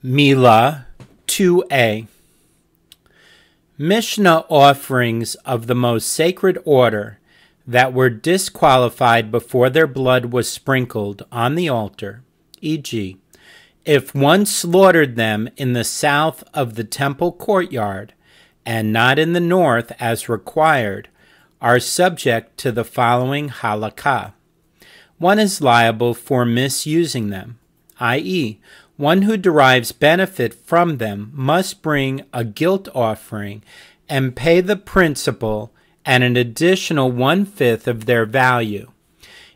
Meilah 2a. Mishnah offerings of the most sacred order that were disqualified before their blood was sprinkled on the altar, e.g., if one slaughtered them in the south of the temple courtyard and not in the north as required, are subject to the following halakha. One is liable for misusing them, i.e., one who derives benefit from them must bring a guilt offering and pay the principal and an additional 1/5 of their value.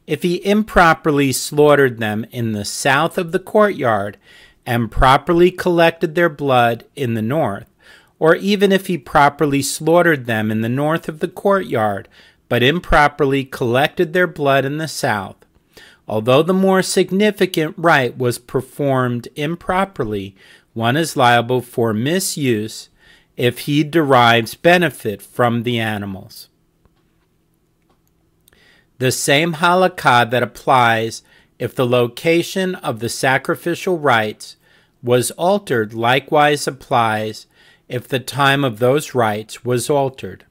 If he improperly slaughtered them in the south of the courtyard and properly collected their blood in the north, or even if he properly slaughtered them in the north of the courtyard but improperly collected their blood in the south, although the more significant rite was performed improperly, one is liable for misuse if he derives benefit from the animals. The same halakha that applies if the location of the sacrificial rites was altered likewise applies if the time of those rites was altered.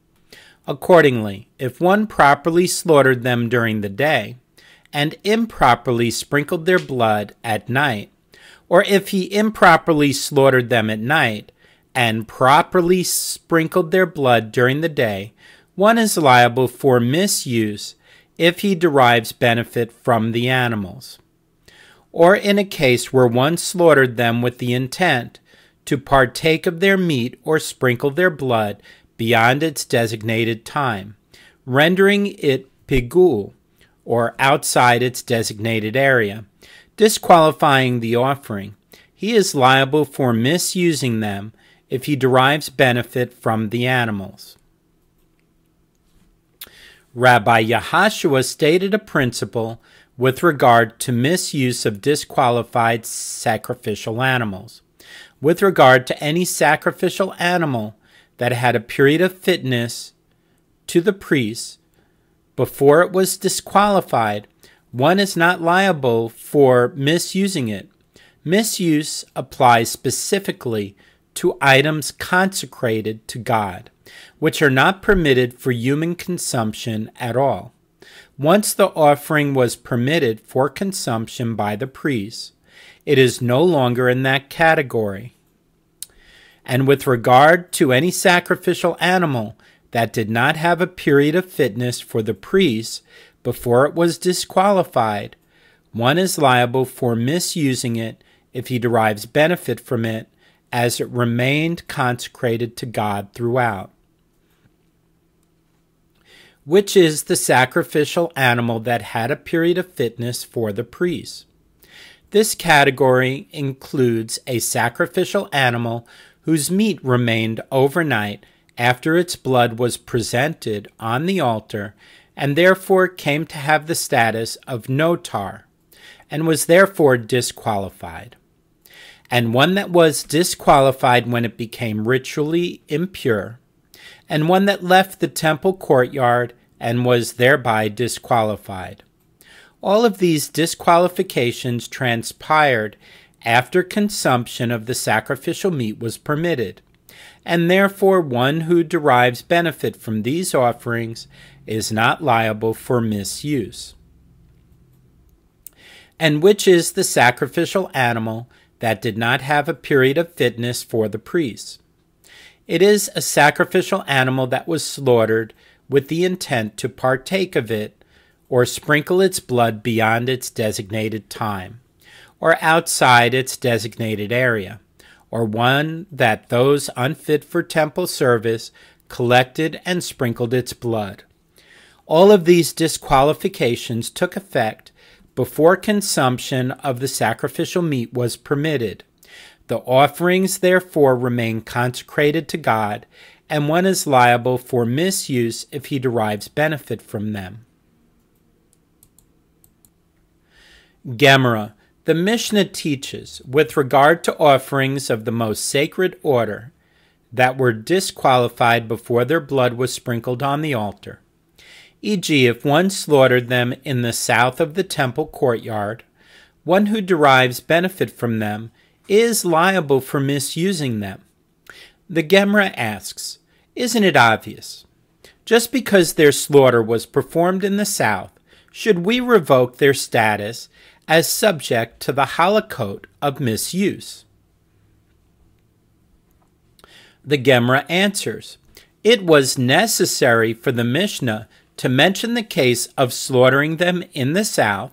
Accordingly, if one properly slaughtered them during the day, and improperly sprinkled their blood at night, or if he improperly slaughtered them at night and properly sprinkled their blood during the day, one is liable for misuse if he derives benefit from the animals. Or in a case where one slaughtered them with the intent to partake of their meat or sprinkle their blood beyond its designated time, rendering it pigul, or outside its designated area, disqualifying the offering, he is liable for misusing them if he derives benefit from the animals. Rabbi Yahashua stated a principle with regard to misuse of disqualified sacrificial animals. With regard to any sacrificial animal that had a period of fitness to the priest, before it was disqualified, one is not liable for misusing it. Misuse applies specifically to items consecrated to God, which are not permitted for human consumption at all. Once the offering was permitted for consumption by the priest, it is no longer in that category. And with regard to any sacrificial animal that did not have a period of fitness for the priest before it was disqualified, one is liable for misusing it if he derives benefit from it as it remained consecrated to God throughout. Which is the sacrificial animal that had a period of fitness for the priest? This category includes a sacrificial animal whose meat remained overnight after its blood was presented on the altar, and therefore came to have the status of notar, and was therefore disqualified, and one that was disqualified when it became ritually impure, and one that left the temple courtyard and was thereby disqualified. All of these disqualifications transpired after consumption of the sacrificial meat was permitted, and therefore one who derives benefit from these offerings is not liable for misuse. And which is the sacrificial animal that did not have a period of fitness for the priest? It is a sacrificial animal that was slaughtered with the intent to partake of it or sprinkle its blood beyond its designated time, or outside its designated area, or one that those unfit for temple service collected and sprinkled its blood. All of these disqualifications took effect before consumption of the sacrificial meat was permitted. The offerings therefore remain consecrated to God, and one is liable for misuse if he derives benefit from them. Gemara. The Mishnah teaches, with regard to offerings of the most sacred order that were disqualified before their blood was sprinkled on the altar, e.g., if one slaughtered them in the south of the temple courtyard, one who derives benefit from them is liable for misusing them. The Gemara asks, isn't it obvious? Just because their slaughter was performed in the south, should we revoke their status as subject to the halakot of misuse? The Gemara answers, it was necessary for the Mishnah to mention the case of slaughtering them in the south,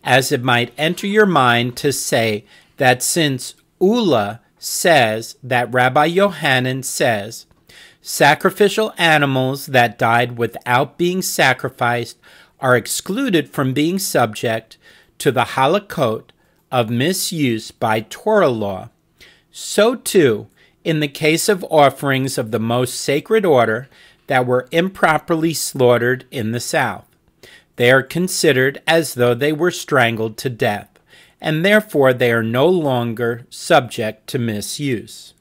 as it might enter your mind to say that since Ula says that Rabbi Yohanan says, sacrificial animals that died without being sacrificed are excluded from being subject to the halakot of misuse by Torah law, so too, in the case of offerings of the most sacred order that were improperly slaughtered in the south, they are considered as though they were strangled to death, and therefore they are no longer subject to misuse.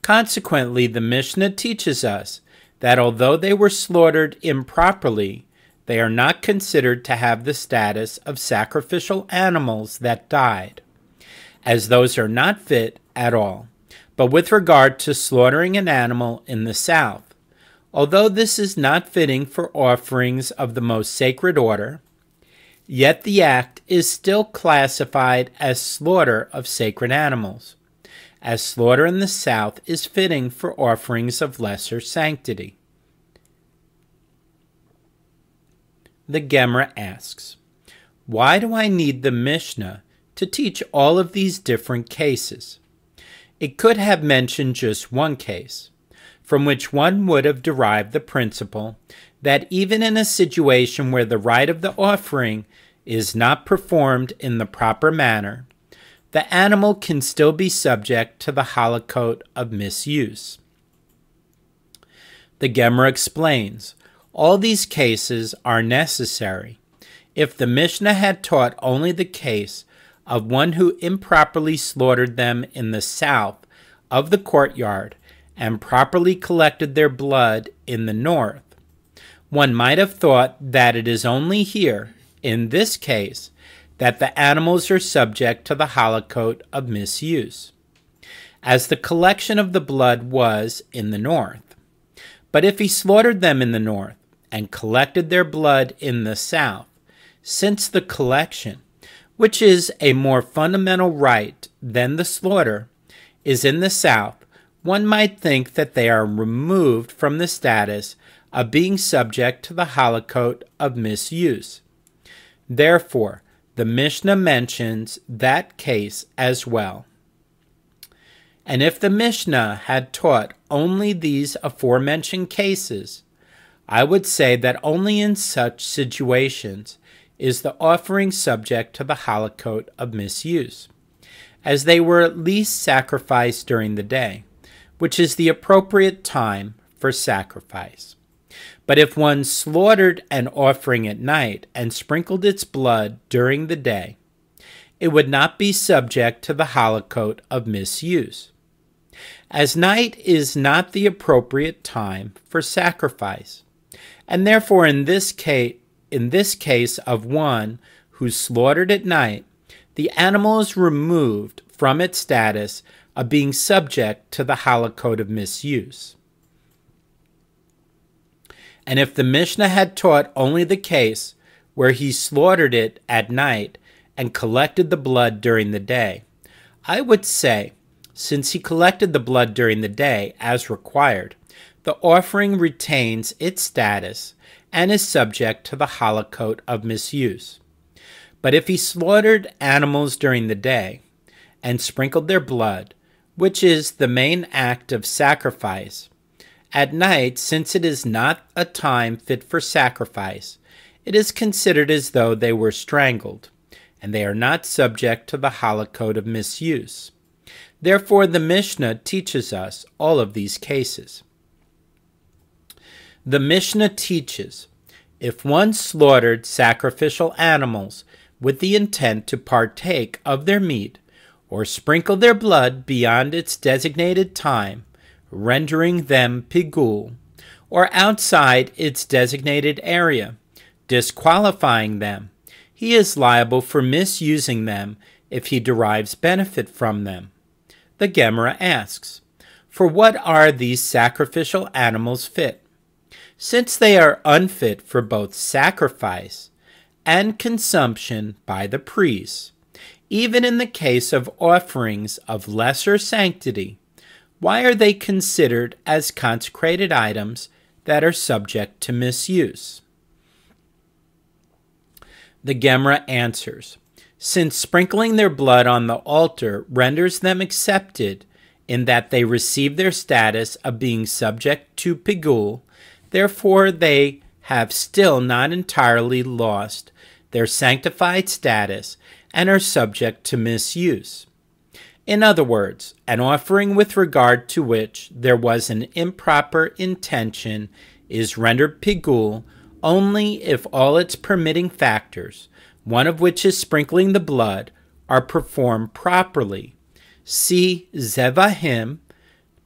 Consequently, the Mishnah teaches us that although they were slaughtered improperly, they are not considered to have the status of sacrificial animals that died, as those are not fit at all. But with regard to slaughtering an animal in the south, although this is not fitting for offerings of the most sacred order, yet the act is still classified as slaughter of sacred animals, as slaughter in the south is fitting for offerings of lesser sanctity. The Gemara asks, why do I need the Mishnah to teach all of these different cases? It could have mentioned just one case, from which one would have derived the principle that even in a situation where the rite of the offering is not performed in the proper manner, the animal can still be subject to the halakot of misuse. The Gemara explains, all these cases are necessary. If the Mishnah had taught only the case of one who improperly slaughtered them in the south of the courtyard and properly collected their blood in the north, one might have thought that it is only here, in this case, that the animals are subject to the halakot of misuse, as the collection of the blood was in the north. But if he slaughtered them in the north and collected their blood in the south, since the collection, which is a more fundamental rite than the slaughter, is in the south, one might think that they are removed from the status of being subject to the halakot of misuse. Therefore, the Mishnah mentions that case as well. And if the Mishnah had taught only these aforementioned cases, I would say that only in such situations is the offering subject to the halakot of misuse, as they were at least sacrificed during the day, which is the appropriate time for sacrifice. But if one slaughtered an offering at night and sprinkled its blood during the day, it would not be subject to the halakot of misuse, as night is not the appropriate time for sacrifice, and therefore in this case of one who slaughtered at night, the animal is removed from its status of being subject to the halakot of misuse. And if the Mishnah had taught only the case where he slaughtered it at night and collected the blood during the day, I would say, since he collected the blood during the day as required, the offering retains its status and is subject to the halakot of misuse. But if he slaughtered animals during the day and sprinkled their blood, which is the main act of sacrifice, at night, since it is not a time fit for sacrifice, it is considered as though they were strangled, and they are not subject to the halakot of misuse. Therefore, the Mishnah teaches us all of these cases. The Mishnah teaches, if one slaughtered sacrificial animals with the intent to partake of their meat, or sprinkle their blood beyond its designated time, rendering them pigul, or outside its designated area, disqualifying them, he is liable for misusing them if he derives benefit from them. The Gemara asks, for what are these sacrificial animals fit? Since they are unfit for both sacrifice and consumption by the priests, even in the case of offerings of lesser sanctity, why are they considered as consecrated items that are subject to misuse? The Gemara answers, since sprinkling their blood on the altar renders them accepted in that they receive their status of being subject to pigul, therefore they have still not entirely lost their sanctified status and are subject to misuse. In other words, an offering with regard to which there was an improper intention is rendered pigul only if all its permitting factors, one of which is sprinkling the blood, are performed properly. See Zevahim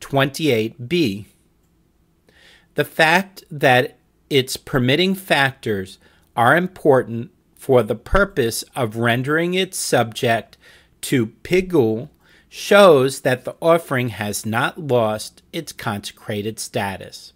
28b. The fact that its permitting factors are important for the purpose of rendering it subject to pigul shows that the offering has not lost its consecrated status.